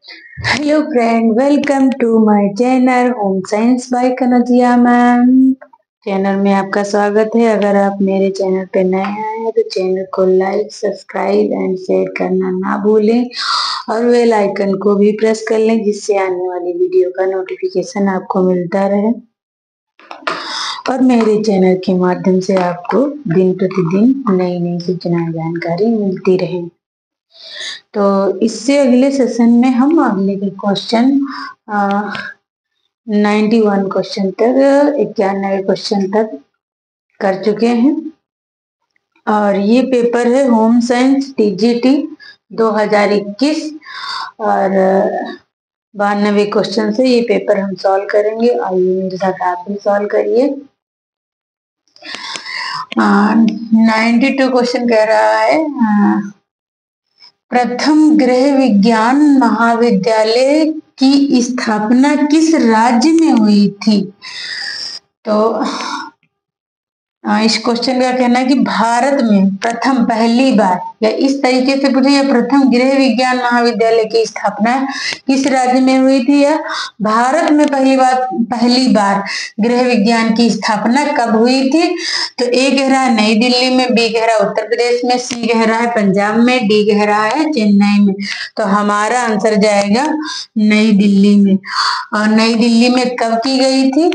Hello friend, welcome to my channel home science by Kanjiya ma'am. Channel में आपका स्वागत है। अगर आप मेरे चैनल पे नए आए हैं तो चैनल को लाइक, सब्सक्राइब एंड शेयर करना ना भूलें और बेल आइकन को भी प्रेस कर लें, जिससे आने वाली वीडियो का नोटिफिकेशन आपको मिलता रहे और मेरे चैनल के माध्यम से आपको दिन प्रतिदिन नई नई सूचनाएं, जानकारी मिलती रहे। तो इससे अगले सेशन में हम अगले के क्वेश्चन 91 क्वेश्चन तक, 91 क्वेश्चन तक कर चुके हैं और ये पेपर है होम साइंस टीजीटी 2021 और 92 क्वेश्चन से ये पेपर हम सॉल्व करेंगे। आइए मेरे साथ आप भी सॉल्व करिए। 92 क्वेश्चन कह रहा है प्रथम गृह विज्ञान महाविद्यालय की स्थापना किस राज्य में हुई थी? तो इस क्वेश्चन का कहना है कि भारत में प्रथम, पहली बार, या इस तरीके से पूछे, या प्रथम गृह विज्ञान महाविद्यालय की स्थापना किस राज्य में हुई थी, या भारत में पहली बार गृह विज्ञान की स्थापना कब हुई थी? तो ए कह रहा है नई दिल्ली में, बी कह रहा है उत्तर प्रदेश में, सी कह रहा है पंजाब में, डी कह रहा है चेन्नई में। तो हमारा आंसर जाएगा नई दिल्ली में। और नई दिल्ली में कब की गई थी?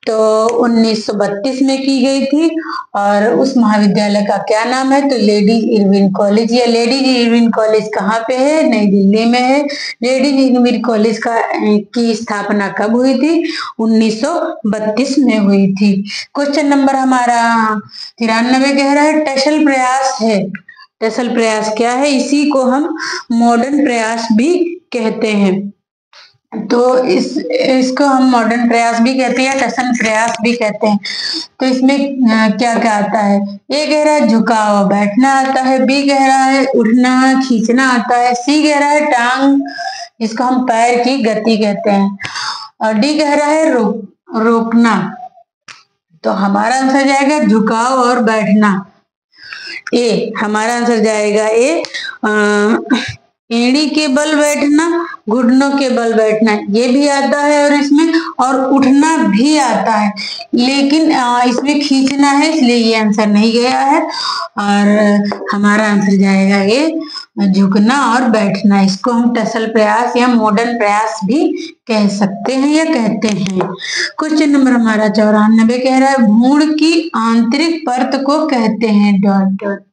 तो 1932 में की गई थी। और उस महाविद्यालय का क्या नाम है? तो लेडीज इरविन कॉलेज। या लेडीज इरविन कॉलेज कहाँ पे है? नई दिल्ली में है। लेडीज इरविन कॉलेज की स्थापना कब हुई थी? 1932 में हुई थी। क्वेश्चन नंबर हमारा 93 कह रहा है टसल प्रयास है। टसल प्रयास क्या है? इसी को हम मॉडर्न प्रयास भी कहते हैं। तो इसको हम मॉडर्न प्रयास भी कहते हैं, टसल प्रयास भी कहते हैं। तो इसमें क्या क्या आता है? ए कह रहा है झुकाव, बैठना आता है। बी कह रहा है उठना, खींचना आता है। सी कह रहा है टांग, इसको हम पैर की गति कहते हैं। और डी कह रहा है रोकना। तो हमारा आंसर जाएगा झुकाव और बैठना। ए हमारा आंसर जाएगा ए। एड़ी के बल बैठना, घुटनों के बल बैठना, ये भी आता है और इसमें, और उठना भी आता है, लेकिन इसमें खींचना है, इसलिए ये आंसर नहीं गया है। और हमारा आंसर जाएगा ये झुकना और बैठना। इसको हम टसल प्रयास या मॉडर्न प्रयास भी कह सकते हैं या कहते हैं। क्वेश्चन नंबर हमारा 94 कह रहा है भ्रूण की आंतरिक परत को कहते हैं डॉट डॉट।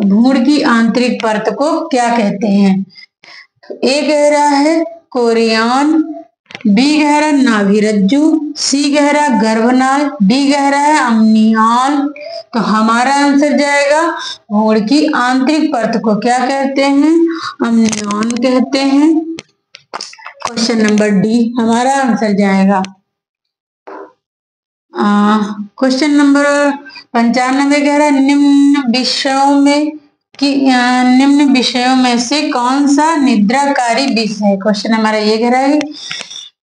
भ्रूण की आंतरिक परत को क्या कहते हैं? ए कह रहा है कोरियन, बी कह रहा है नाभिरज्जु, सी कह रहा है गर्भनाल, डी कह रहा है अम्नियॉन। तो हमारा आंसर जाएगा भ्रूण की आंतरिक परत को क्या कहते हैं? अम्नियॉन कहते हैं। क्वेश्चन नंबर डी हमारा आंसर जाएगा। क्वेश्चन नंबर 95 कह रहा है निम्न विषयों में से कौन सा निद्राकारी विष है? क्वेश्चन हमारा ये कह रहा है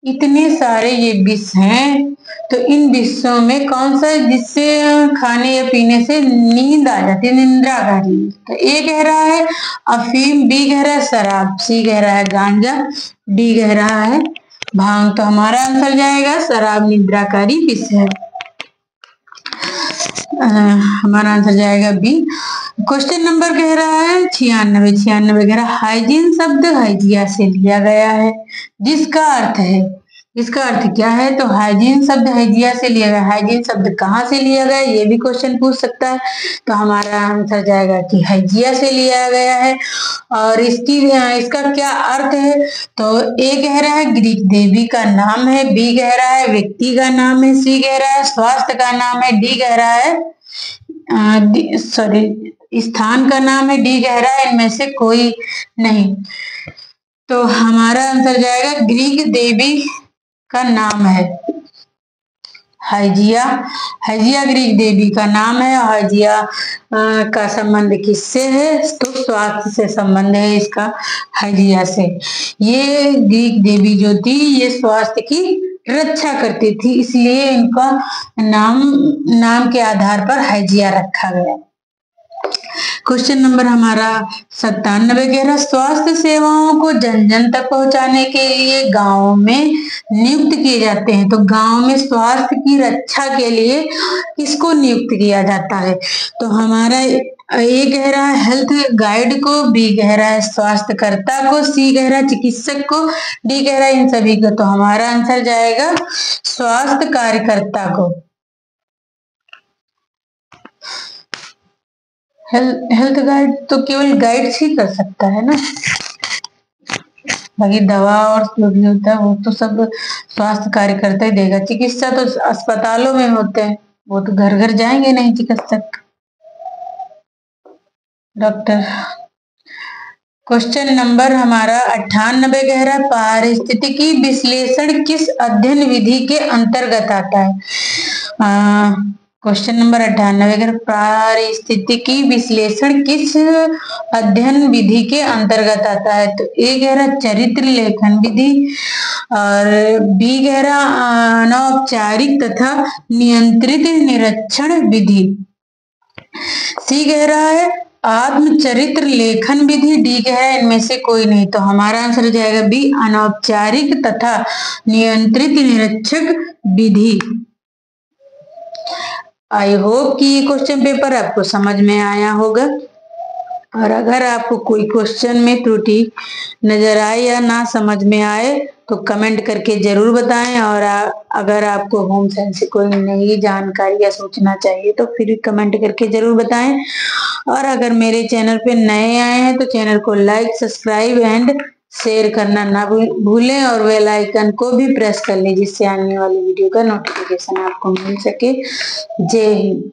इतने सारे ये विष हैं, तो इन विषयों में कौन सा जिससे खाने या पीने से नींद आ जाती है, निद्राकारी? तो ए कह रहा है अफीम, बी कह रहा है शराब, सी कह रहा है गांजा, डी कह रहा है भांग। तो हमारा आंसर जाएगा शराब निद्राकारी विष है। हमारा आंसर जाएगा बी। क्वेश्चन नंबर कह रहा है 96 कह रहा है हाइजीन शब्द हाइजिया से लिया गया है, जिसका अर्थ है, इसका अर्थ क्या है? तो हाइजीन शब्द हाइजिया से लिया गया। हाइजीन शब्द कहाँ से लिया गया, ये भी क्वेश्चन पूछ सकता है। तो हमारा आंसर जाएगा कि हाइजिया से लिया गया है। और इसका क्या अर्थ है? तो ए कह रहा है ग्रीक देवी का नाम है, बी कह रहा है व्यक्ति का नाम है, सी कह रहा है स्वास्थ्य का नाम है, डी कह रहा है स्थान का नाम है, डी कह रहा है इनमें से कोई नहीं। तो हमारा आंसर जाएगा ग्रीक देवी का नाम है हाइजिया। हाइजिया ग्रीक देवी का नाम है। हाइजिया का संबंध किससे है? तो स्वास्थ्य से संबंध है इसका, हाइजिया से। ये ग्रीक देवी जो थी ये स्वास्थ्य की रक्षा करती थी, इसलिए इनका नाम के आधार पर हाइजिया रखा गया। क्वेश्चन नंबर हमारा 97 कह रहा स्वास्थ्य सेवाओं को जन जन तक पहुंचाने के लिए गांव में नियुक्त किए जाते हैं। तो गांव में स्वास्थ्य की रक्षा के लिए किसको नियुक्त किया जाता है? तो हमारा ए कह रहा है हेल्थ गाइड को, बी कह रहा है स्वास्थ्यकर्ता को, सी कह रहा है चिकित्सक को, डी कह रहा है इन सभी को। तो हमारा आंसर जाएगा स्वास्थ्य कार्यकर्ता को। हेल्थ गाइड तो केवल गाइड्स ही कर सकता है ना, बाकी दवा और जो भी होता है वो तो सब स्वास्थ्य कार्यकर्ता ही देगा। चिकित्सा तो अस्पतालों में होते हैं, वो तो घर घर जाएंगे नहीं चिकित्सक, डॉक्टर। क्वेश्चन नंबर हमारा 98 कह रहा है पारिस्थितिकी विश्लेषण किस अध्ययन विधि के अंतर्गत आता है? क्वेश्चन नंबर 98 अगर पारिस्थितिकी विश्लेषण किस अध्ययन विधि के अंतर्गत आता है? तो ए कह रहा चरित्र लेखन विधि, और बी कह रहा अनौपचारिक तथा नियंत्रित निरीक्षण विधि, सी कह रहा है आत्मचरित्र लेखन विधि, डी कह रहा है इनमें से कोई नहीं। तो हमारा आंसर हो जाएगा बी अनौपचारिक तथा नियंत्रित निरीक्षक विधि। आई होप कि ये क्वेश्चन पेपर आपको समझ में आया होगा, और अगर आपको कोई क्वेश्चन में त्रुटि नजर आए या ना समझ में आए तो कमेंट करके जरूर बताएं, और अगर आपको होम साइंस से कोई नई जानकारी या सूचना चाहिए तो फिर कमेंट करके जरूर बताएं। और अगर मेरे चैनल पे नए आए हैं तो चैनल को लाइक, सब्सक्राइब एंड शेयर करना ना भूलें, और बेल आइकन को भी प्रेस कर लें जिससे आने वाली वीडियो का नोटिफिकेशन आपको मिल सके। जय हिंद।